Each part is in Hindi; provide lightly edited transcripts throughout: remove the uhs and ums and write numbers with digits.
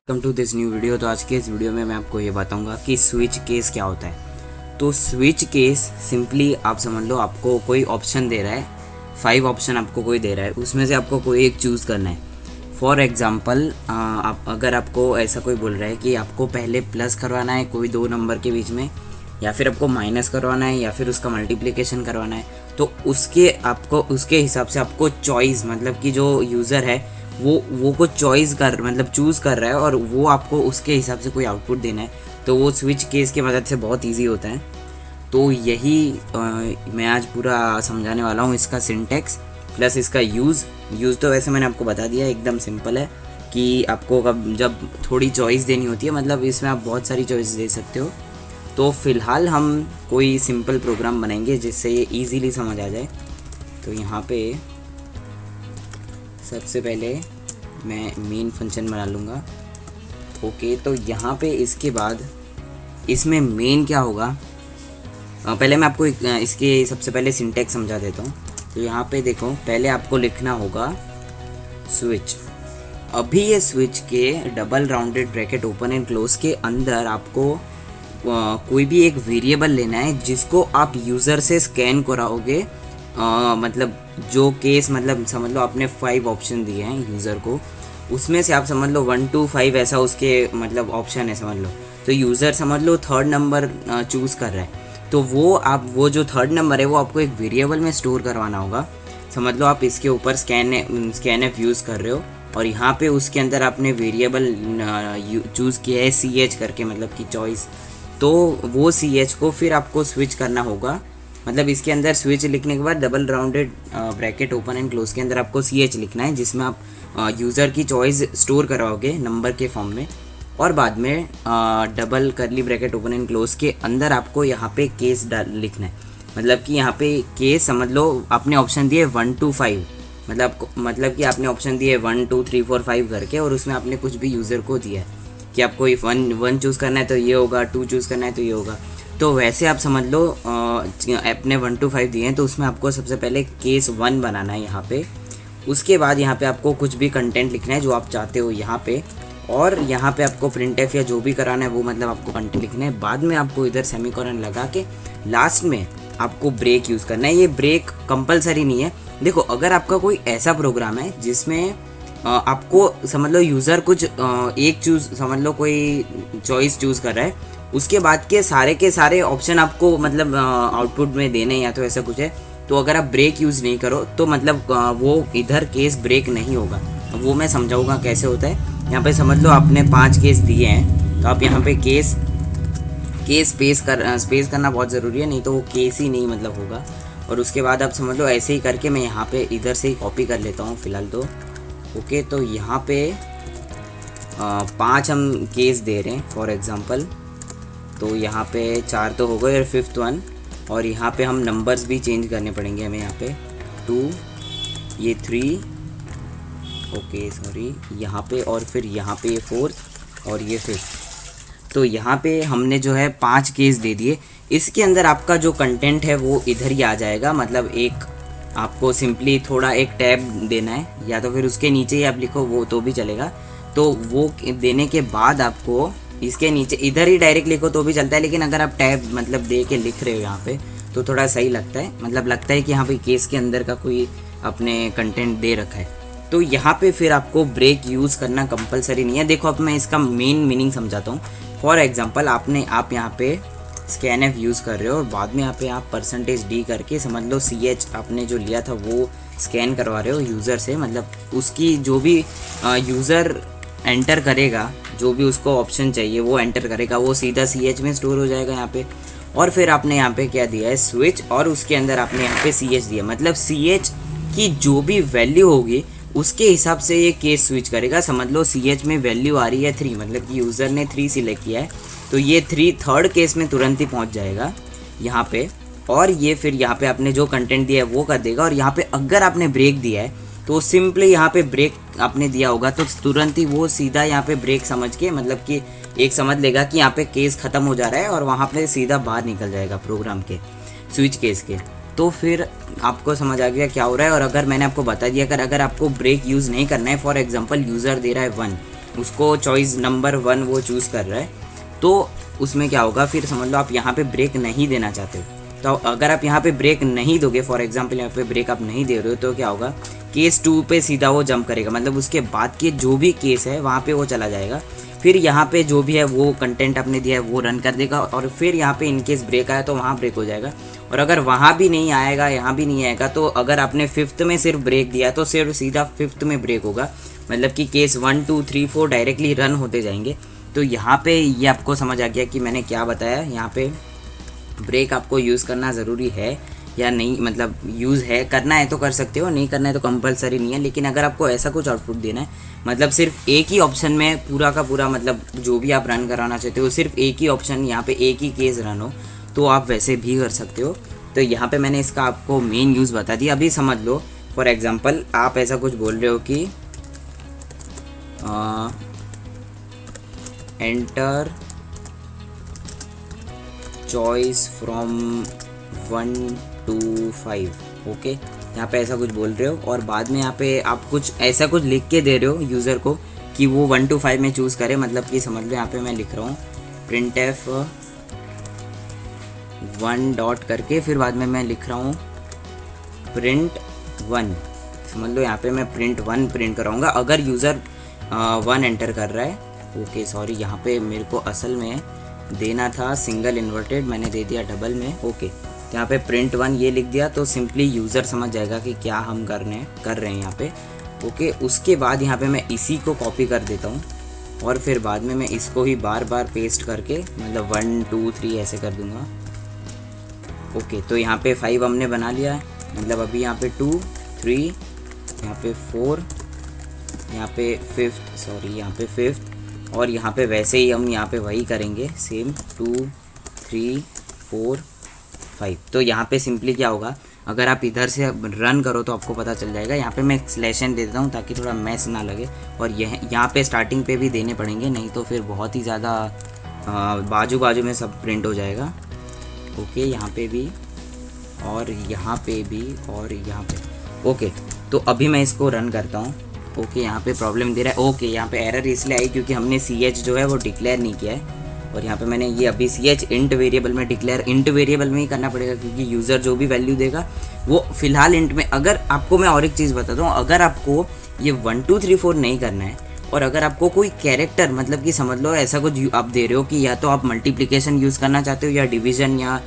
Welcome to this new video. तो आज के इस वीडियो में मैं आपको ये बताऊंगा कि स्विच केस क्या होता है। तो स्विच केस सिंपली आप समझ लो, आपको कोई ऑप्शन दे रहा है, 5 ऑप्शन आपको कोई दे रहा है, उसमें से आपको कोई एक चूज़ करना है। फॉर एग्ज़ाम्पल आप अगर आपको ऐसा कोई बोल रहा है कि आपको पहले प्लस करवाना है कोई 2 नंबर के बीच में, या फिर आपको माइनस करवाना है, या फिर उसका मल्टीप्लिकेशन करवाना है, तो उसके हिसाब से आपको चॉइस, मतलब कि जो यूज़र है वो को चॉइस कर, मतलब चूज़ कर रहा है, और वो आपको उसके हिसाब से कोई आउटपुट देना है। तो वो स्विच केस की मदद से बहुत इजी होता है। तो यही मैं आज पूरा समझाने वाला हूँ, इसका सिंटेक्स प्लस इसका यूज़ तो वैसे मैंने आपको बता दिया, एकदम सिंपल है कि आपको जब थोड़ी चॉइस देनी होती है, मतलब इसमें आप बहुत सारी चॉइस दे सकते हो। तो फ़िलहाल हम कोई सिंपल प्रोग्राम बनाएंगे जिससे ये ईज़िली समझ आ जाए। तो यहाँ पे सबसे पहले मैं मेन फंक्शन बना लूँगा। ओके, तो यहाँ पे इसके बाद इसमें मेन क्या होगा, पहले मैं आपको इसके सबसे पहले सिंटेक्स समझा देता हूँ। तो यहाँ पे देखो, पहले आपको लिखना होगा स्विच। अभी ये स्विच के double rounded bracket open and close के अंदर आपको कोई भी एक वेरिएबल लेना है जिसको आप यूज़र से स्कैन कराओगे। मतलब जो केस, मतलब समझ लो आपने 5 ऑप्शन दिए हैं यूज़र को, उसमें से आप समझ लो 1 to 5 ऐसा उसके मतलब ऑप्शन है समझ लो। तो यूज़र समझ लो 3rd नंबर चूज़ कर रहा है, तो वो जो 3rd नंबर है वो आपको एक वेरिएबल में स्टोर करवाना होगा। समझ लो आप इसके ऊपर स्कैनएफ यूज़ कर रहे हो, और यहाँ पे उसके अंदर आपने वेरिएबल चूज़ किया है CH करके, मतलब कि चॉइस। तो वो CH को फिर आपको स्विच करना होगा, मतलब इसके अंदर स्विच लिखने के बाद double rounded bracket open and close के अंदर आपको CH लिखना है, जिसमें आप यूज़र की चॉइस स्टोर करवाओगे नंबर के फॉर्म में। और बाद में डबल करली ब्रैकेट ओपन एंड क्लोज के अंदर आपको यहाँ पे केस लिखना है। मतलब कि यहाँ पे केस समझ लो आपने ऑप्शन दिए 1 to 5, मतलब कि आपने ऑप्शन दिए 1 2 3 4 5 करके, और उसमें आपने कुछ भी यूज़र को दिया है कि आपको 1 चूज़ करना है तो ये होगा, 2 चूज़ करना है तो ये होगा। तो वैसे आप समझ लो अपने 1 to 5 दिए हैं, तो उसमें आपको सबसे पहले केस 1 बनाना है यहाँ पे। उसके बाद यहाँ पे आपको कुछ भी कंटेंट लिखना है जो आप चाहते हो यहाँ पे, और यहाँ पे आपको प्रिंटएफ या जो भी कराना है वो, मतलब आपको कंटेंट लिखना है। बाद में आपको इधर सेमीकोलन लगा के लास्ट में आपको ब्रेक यूज़ करना है। ये ब्रेक कंपलसरी नहीं है। देखो, अगर आपका कोई ऐसा प्रोग्राम है जिसमें आपको समझ लो यूज़र कुछ एक चूज़, समझ लो कोई चॉइस चूज़ कर रहा है, उसके बाद के सारे ऑप्शन आपको मतलब आउटपुट में देने, या तो ऐसा कुछ है, तो अगर आप ब्रेक यूज़ नहीं करो तो मतलब वो इधर केस ब्रेक नहीं होगा। वो मैं समझाऊंगा कैसे होता है। यहाँ पे समझ लो आपने 5 केस दिए हैं, तो आप यहाँ पे केस स्पेस करना बहुत ज़रूरी है, नहीं तो वो केस ही नहीं मतलब होगा। और उसके बाद आप समझ लो ऐसे ही करके मैं यहाँ पे इधर से ही कॉपी कर लेता हूँ फ़िलहाल तो। ओके, तो यहाँ पे 5 हम केस दे रहे हैं फॉर एग्ज़ाम्पल। तो यहाँ पे 4 तो हो गए, और 5th वन, और यहाँ पे हम नंबर्स भी चेंज करने पड़ेंगे हमें। यहाँ पे 2, ये 3, ओके सॉरी, यहाँ पे, और फिर यहाँ पे ये 4th, और ये 5th। तो यहाँ पे हमने जो है 5 केस दे दिए। इसके अंदर आपका जो कंटेंट है वो इधर ही आ जाएगा। मतलब एक आपको सिंपली थोड़ा एक टैब देना है, या तो फिर उसके नीचे ही आप लिखो वो तो भी चलेगा। तो वो देने के बाद आपको इसके नीचे इधर ही डायरेक्ट लिखो तो भी चलता है, लेकिन अगर आप टैब मतलब दे के लिख रहे हो यहाँ पे तो थोड़ा सही लगता है। मतलब लगता है कि यहाँ पे केस के अंदर का कोई अपने कंटेंट दे रखा है। तो यहाँ पे फिर आपको ब्रेक यूज़ करना कंपलसरी नहीं है। देखो, अब मैं इसका मेन मीनिंग समझाता हूँ। फॉर एग्जांपल आप यहाँ पे स्कैनएफ यूज़ कर रहे हो, और बाद में यहाँ पे आप %d करके समझ लो CH आपने जो लिया था वो स्कैन करवा रहे हो यूज़र से। मतलब उसकी जो भी यूज़र एंटर करेगा, जो भी उसको ऑप्शन चाहिए वो एंटर करेगा, वो सीधा CH में स्टोर हो जाएगा यहाँ पे। और फिर आपने यहाँ पे क्या दिया है, स्विच, और उसके अंदर आपने यहाँ पे CH दिया। मतलब CH की जो भी वैल्यू होगी उसके हिसाब से ये केस स्विच करेगा। समझ लो CH में वैल्यू आ रही है 3, मतलब कि यूज़र ने 3 सिलेक्ट किया है, तो ये 3 3rd केस में तुरंत ही पहुँच जाएगा यहाँ पे। और ये फिर यहाँ पे आपने जो कंटेंट दिया है वो कर देगा। और यहाँ पे अगर आपने ब्रेक दिया है तो सिंपली यहाँ पे ब्रेक आपने दिया होगा तो तुरंत ही वो सीधा यहाँ पे ब्रेक समझ के, मतलब कि एक समझ लेगा कि यहाँ पे केस ख़त्म हो जा रहा है, और वहाँ पे सीधा बाहर निकल जाएगा प्रोग्राम के, स्विच केस के। तो फिर आपको समझ आ गया क्या हो रहा है। और अगर मैंने आपको बता दिया अगर आपको ब्रेक यूज़ नहीं करना है, फॉर एग्जांपल यूज़र दे रहा है 1 उसको चॉइस नंबर 1 वो चूज़ कर रहा है, तो उसमें क्या होगा, फिर समझ लो आप यहाँ पे ब्रेक नहीं देना चाहते हो, तो अगर आप यहाँ पे ब्रेक नहीं दोगे, फॉर एग्जांपल यहाँ पे ब्रेक आप नहीं दे रहे हो, तो क्या होगा, केस 2 पे सीधा वो जंप करेगा, मतलब उसके बाद के जो भी केस है वहाँ पे वो चला जाएगा, फिर यहाँ पे जो भी है वो कंटेंट आपने दिया है वो रन कर देगा, और फिर यहाँ पे इनकेस ब्रेक आया तो वहाँ ब्रेक हो जाएगा, और अगर वहाँ भी नहीं आएगा, यहाँ भी नहीं आएगा, तो अगर आपने 5th में सिर्फ ब्रेक दिया तो सिर्फ सीधा 5th में ब्रेक होगा, मतलब कि केस 1 2 3 4 डायरेक्टली रन होते जाएंगे। तो यहाँ पे ये आपको समझ आ गया कि मैंने क्या बताया, यहाँ पे ब्रेक आपको यूज़ करना ज़रूरी है या नहीं, मतलब यूज़ है, करना है तो कर सकते हो, नहीं करना है तो कंपलसरी नहीं है। लेकिन अगर आपको ऐसा कुछ आउटपुट देना है, मतलब सिर्फ एक ही ऑप्शन में पूरा का पूरा, मतलब जो भी आप रन कराना चाहते हो सिर्फ एक ही ऑप्शन, यहाँ पे एक ही केस रन हो, तो आप वैसे भी कर सकते हो। तो यहाँ पे मैंने इसका आपको मेन यूज़ बता दिया। अभी समझ लो, फॉर एग्ज़ाम्पल आप ऐसा कुछ बोल रहे हो कि enter choice from 1 to 5, okay, यहाँ पे ऐसा कुछ बोल रहे हो, और बाद में यहाँ पे आप कुछ ऐसा कुछ लिख के दे रहे हो यूज़र को कि वो 1 to 5 में चूज़ करे, मतलब कि समझ लो यहाँ पे मैं लिख रहा हूँ printf 1 डॉट करके, फिर बाद में मैं लिख रहा हूँ print 1, समझ लो यहाँ पे मैं print 1 प्रिंट कराऊंगा अगर यूज़र 1 एंटर कर रहा है। ओके सॉरी, यहाँ पे मेरे को असल में देना था सिंगल इन्वर्टेड, मैंने दे दिया डबल में। ओके, तो यहाँ पे print 1 ये लिख दिया, तो सिंपली यूज़र समझ जाएगा कि क्या हम कर रहे हैं यहाँ पे। ओके, उसके बाद यहाँ पे मैं इसी को कॉपी कर देता हूँ, और फिर बाद में मैं इसको ही बार बार पेस्ट करके, मतलब 1 2 3 ऐसे कर दूँगा। ओके, तो यहाँ पे 5 हमने बना लिया है, मतलब अभी यहाँ पे 2 3, यहाँ पे 4, यहाँ पे 5th, सॉरी यहाँ पे 5th, और यहाँ पे वैसे ही हम यहाँ पे वही करेंगे सेम 2 3 4 5। तो यहाँ पे सिंपली क्या होगा, अगर आप इधर से रन करो तो आपको पता चल जाएगा। यहाँ पे मैं स्लैशन दे देता हूँ ताकि थोड़ा मैस ना लगे, और यहाँ पे स्टार्टिंग पे भी देने पड़ेंगे, नहीं तो फिर बहुत ही ज़्यादा बाजू बाजू में सब प्रिंट हो जाएगा। ओके, यहाँ पे भी, और यहाँ पे भी, और यहाँ पे। ओके, तो अभी मैं इसको रन करता हूँ। ओके, यहाँ पे प्रॉब्लम दे रहा है। ओके, यहाँ पे एरर इसलिए आई क्योंकि हमने ch जो है वो डिक्लेयर नहीं किया है, और यहाँ पे मैंने ये अभी ch इंट वेरिएबल में डिक्लेयर, इंट वेरिएबल में ही करना पड़ेगा क्योंकि यूज़र जो भी वैल्यू देगा वो फिलहाल इंट में। अगर आपको मैं और एक चीज़ बताता हूँ, अगर आपको ये 1 2 3 4 नहीं करना है, और अगर आपको कोई कैरेक्टर, मतलब कि समझ लो ऐसा कुछ आप दे रहे हो कि या तो आप मल्टीप्लिकेशन यूज़ करना चाहते हो या डिवीजन या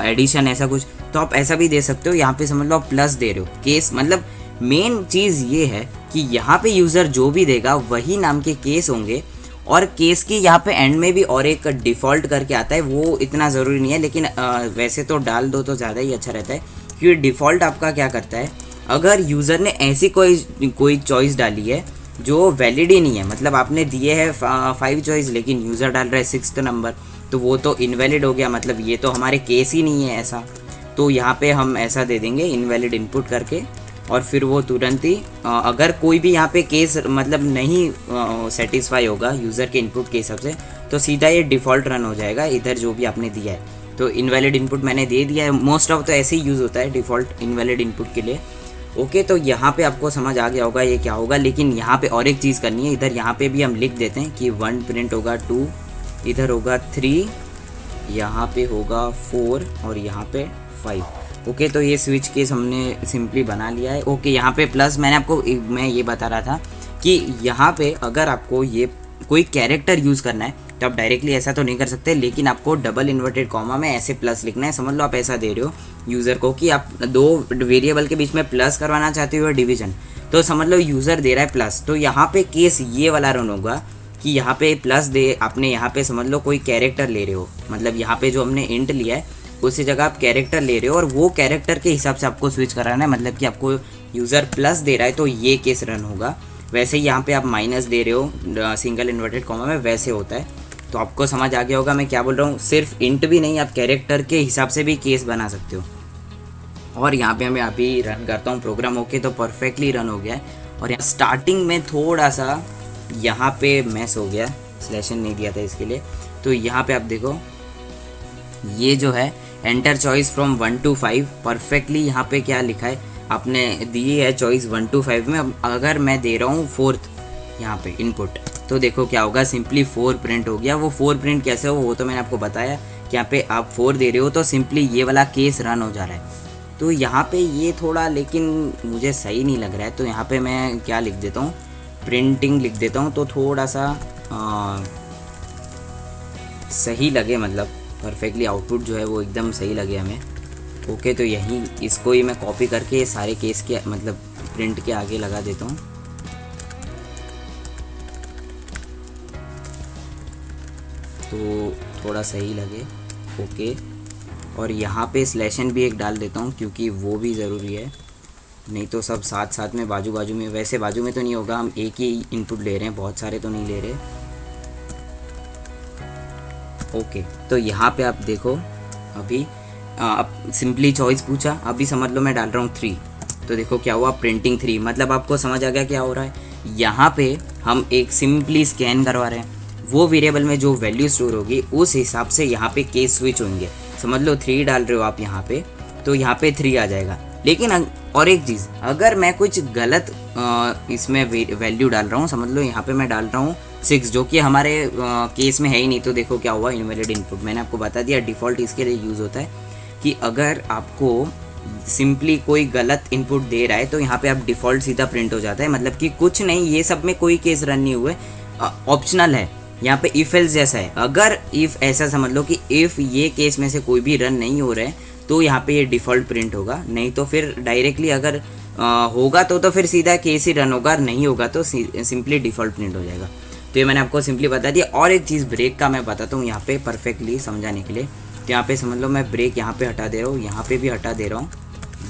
एडिशन, ऐसा कुछ, तो आप ऐसा भी दे सकते हो। यहाँ पे समझ लो आप प्लस दे रहे हो, केस, मतलब मेन चीज़ ये है कि यहाँ पे यूज़र जो भी देगा वही नाम के केस होंगे, और केस की यहाँ पे एंड में भी और एक डिफ़ॉल्ट करके आता है, वो इतना ज़रूरी नहीं है, लेकिन वैसे तो डाल दो तो ज़्यादा ही अच्छा रहता है, क्योंकि डिफ़ॉल्ट आपका क्या करता है, अगर यूज़र ने ऐसी कोई चॉइस डाली है जो वैलिड ही नहीं है, मतलब आपने दिए है 5 चॉइस लेकिन यूज़र डाल रहा है 6th नंबर, तो वो तो इनवैलिड हो गया, मतलब ये तो हमारे केस ही नहीं है ऐसा। तो यहाँ पे हम ऐसा दे देंगे इनवैलिड इनपुट करके, और फिर वो तुरंत ही अगर कोई भी यहाँ पे केस मतलब नहीं सेटिस्फाई होगा यूज़र के इनपुट के हिसाब से, तो सीधा ये डिफ़ॉल्ट रन हो जाएगा इधर जो भी आपने दिया है। तो इनवैलिड इनपुट मैंने दे दिया है, मोस्ट ऑफ तो ऐसे ही यूज़ होता है डिफ़ॉल्ट इनवैलिड इनपुट के लिए। ओके, तो यहाँ पे आपको समझ आ गया होगा ये क्या होगा, लेकिन यहाँ पे और एक चीज़ करनी है, इधर यहाँ पे भी हम लिख देते हैं कि 1 प्रिंट होगा 2, इधर होगा 3, यहाँ पे होगा 4, और यहाँ पे 5। ओके, तो ये स्विच केस हमने सिंपली बना लिया है। ओके, यहाँ पे प्लस मैं ये बता रहा था कि यहाँ पे अगर आपको ये कोई कैरेक्टर यूज़ करना है तो आप डायरेक्टली ऐसा तो नहीं कर सकते, लेकिन आपको डबल इन्वर्टेड कॉमा में ऐसे प्लस लिखना है। समझ लो आप ऐसा दे रहे हो यूज़र को कि आप 2 वेरिएबल के बीच में प्लस करवाना चाहते हो डिवीजन, तो समझ लो यूज़र दे रहा है प्लस, तो यहाँ पे केस ये वाला रन होगा कि यहाँ पे प्लस दे, आपने यहाँ पे समझ लो कोई कैरेक्टर ले रहे हो, मतलब यहाँ पे जो हमने इंट लिया है उसी जगह आप कैरेक्टर ले रहे हो, और वो कैरेक्टर के हिसाब से आपको स्विच कराना है, मतलब कि आपको यूज़र प्लस दे रहा है तो ये केस रन होगा। वैसे ही यहाँ पे आप माइनस दे रहे हो सिंगल इन्वर्टेड कॉमा में, वैसे होता है। तो आपको समझ आ गया होगा मैं क्या बोल रहा हूँ। सिर्फ इंट भी नहीं, आप कैरेक्टर के हिसाब से भी केस बना सकते हो। और यहाँ पे मैं अभी रन करता हूँ प्रोग्राम। ओके, तो परफेक्टली रन हो गया है। और यहाँ स्टार्टिंग में थोड़ा सा यहाँ पे मैस हो गया, स्लैशन नहीं दिया था इसके लिए। तो यहाँ पे आप देखो ये जो है enter choice from 1 to 5, perfectly यहाँ पे क्या लिखा है आपने दी है चॉइस 1 to 5 में। अब अगर मैं दे रहा हूँ 4th यहाँ पे इनपुट, तो देखो क्या होगा, सिंपली 4 प्रिंट हो गया। वो 4 प्रिंट कैसे हो वो तो मैंने आपको बताया कि यहाँ पे आप 4 दे रहे हो तो सिंपली ये वाला केस रन हो जा रहा है। तो यहाँ पे ये थोड़ा लेकिन मुझे सही नहीं लग रहा है, तो यहाँ पे मैं क्या लिख देता हूँ, प्रिंटिंग लिख देता हूँ, तो थोड़ा सा सही लगे, मतलब परफेक्टली आउटपुट जो है वो एकदम सही लगे हमें। ओके, तो यहीं इसको ही मैं कॉपी करके सारे केस के मतलब प्रिंट के आगे लगा देता हूँ। तो थोड़ा सही लगे। ओके, और यहाँ पे स्लैशन भी एक डाल देता हूँ क्योंकि वो भी ज़रूरी है, नहीं तो सब साथ साथ में बाजू बाजू में, वैसे बाजू में तो नहीं होगा, हम एक ही इनपुट ले रहे हैं, बहुत सारे तो नहीं ले रहे। ओके, तो यहाँ पे आप देखो अभी आप सिंपली चॉइस पूछा, अभी समझ लो मैं डाल रहा हूँ 3, तो देखो क्या हुआ, प्रिंटिंग 3। मतलब आपको समझ आ गया क्या हो रहा है। यहाँ पे हम एक सिंपली स्कैन करवा रहे हैं, वो वेरिएबल में जो वैल्यू स्टोर होगी उस हिसाब से यहाँ पे केस स्विच होंगे। समझ लो 3 डाल रहे हो आप यहाँ पे, तो यहाँ पे 3 आ जाएगा। लेकिन और एक चीज़, अगर मैं कुछ गलत इसमें वैल्यू डाल रहा हूँ, समझ लो यहाँ पे मैं डाल रहा हूँ 6 जो कि हमारे केस में है ही नहीं, तो देखो क्या हुआ, इनवैलिड इनपुट। मैंने आपको बता दिया डिफ़ॉल्ट इसके लिए यूज़ होता है कि अगर आपको सिंपली कोई गलत इनपुट दे रहा है तो यहाँ पे आप डिफ़ॉल्ट सीधा प्रिंट हो जाता है। मतलब कि कुछ नहीं, ये सब में कोई केस रन नहीं हुए, ऑप्शनल है। यहाँ पे इफ एल्स जैसा है, अगर इफ़ ऐसा समझ लो कि इफ़ ये केस में से कोई भी रन नहीं हो रहा है तो यहाँ पे ये डिफ़ॉल्ट प्रिंट होगा, नहीं तो फिर डायरेक्टली अगर होगा तो फिर सीधा केस ही रन होगा, नहीं होगा तो सिंपली डिफ़ॉल्ट प्रिंट हो जाएगा। तो ये मैंने आपको सिंपली बता दिया। और एक चीज़ ब्रेक का मैं बताता हूँ यहाँ पे परफेक्टली समझाने के लिए। तो यहाँ पे समझ लो मैं ब्रेक यहाँ पे हटा दे रहा हूँ, यहाँ पे भी हटा दे रहा हूँ,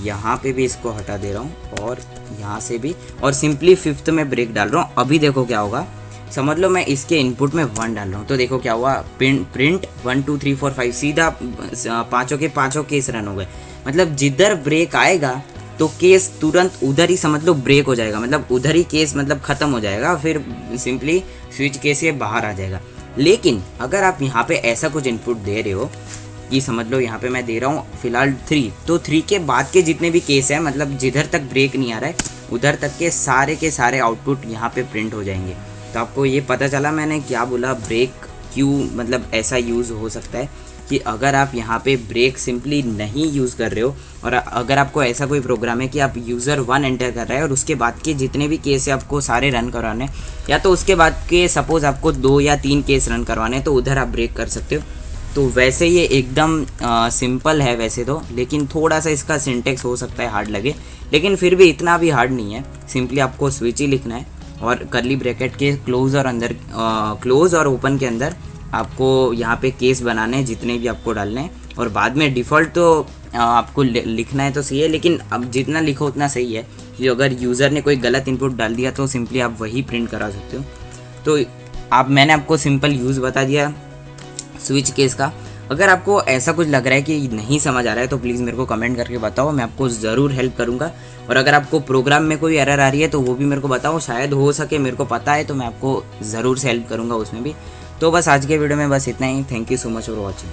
यहाँ पे भी इसको हटा दे रहा हूँ, और यहाँ से भी, और सिंपली 5th में ब्रेक डाल रहा हूँ। अभी देखो क्या होगा, समझ लो मैं इसके इनपुट में 1 डाल रहा हूँ, तो देखो क्या हुआ, प्रिंट 1 2 3 4 5 सीधा पाँचों के पाँचों केस रन हो गए। मतलब जिधर ब्रेक आएगा तो केस तुरंत उधर ही समझ लो ब्रेक हो जाएगा, मतलब उधर ही केस मतलब ख़त्म हो जाएगा, फिर सिंपली स्विच केस ये बाहर आ जाएगा। लेकिन अगर आप यहाँ पे ऐसा कुछ इनपुट दे रहे हो कि समझ लो यहाँ पे मैं दे रहा हूँ फिलहाल 3, तो 3 के बाद के जितने भी केस हैं, मतलब जिधर तक ब्रेक नहीं आ रहा है उधर तक के सारे आउटपुट यहाँ पे प्रिंट हो जाएंगे। तो आपको ये पता चला मैंने क्या बोला, ब्रेक क्यों मतलब ऐसा यूज़ हो सकता है कि अगर आप यहाँ पे ब्रेक सिंपली नहीं यूज़ कर रहे हो, और अगर आपको ऐसा कोई प्रोग्राम है कि आप यूज़र 1 एंटर कर रहे हैं और उसके बाद के जितने भी केस है आपको सारे रन करवाने, या तो उसके बाद के सपोज़ आपको 2 या 3 केस रन करवाने, तो उधर आप ब्रेक कर सकते हो। तो वैसे ये एकदम सिंपल है वैसे तो, लेकिन थोड़ा सा इसका सिंटेक्स हो सकता है हार्ड लगे, लेकिन फिर भी इतना भी हार्ड नहीं है। सिंपली आपको स्विच ही लिखना है और करली ब्रैकेट के क्लोज और ओपन के अंदर आपको यहाँ पे केस बनाने हैं जितने भी आपको डालने हैं, और बाद में डिफ़ॉल्ट तो आपको लिखना है तो सही है, लेकिन अब जितना लिखो उतना सही है कि अगर यूज़र ने कोई गलत इनपुट डाल दिया तो सिंपली आप वही प्रिंट करा सकते हो। तो मैंने आपको सिंपल यूज़ बता दिया स्विच केस का। अगर आपको ऐसा कुछ लग रहा है कि नहीं समझ आ रहा है तो प्लीज़ मेरे को कमेंट करके बताओ, मैं आपको ज़रूर हेल्प करूँगा। और अगर आपको प्रोग्राम में कोई एरर आ रही है तो वो भी मेरे को बताओ, शायद हो सके, मेरे को पता है तो मैं आपको ज़रूर से हेल्प करूँगा उसमें भी। तो बस आज के वीडियो में बस इतना ही। Thank you so much for watching.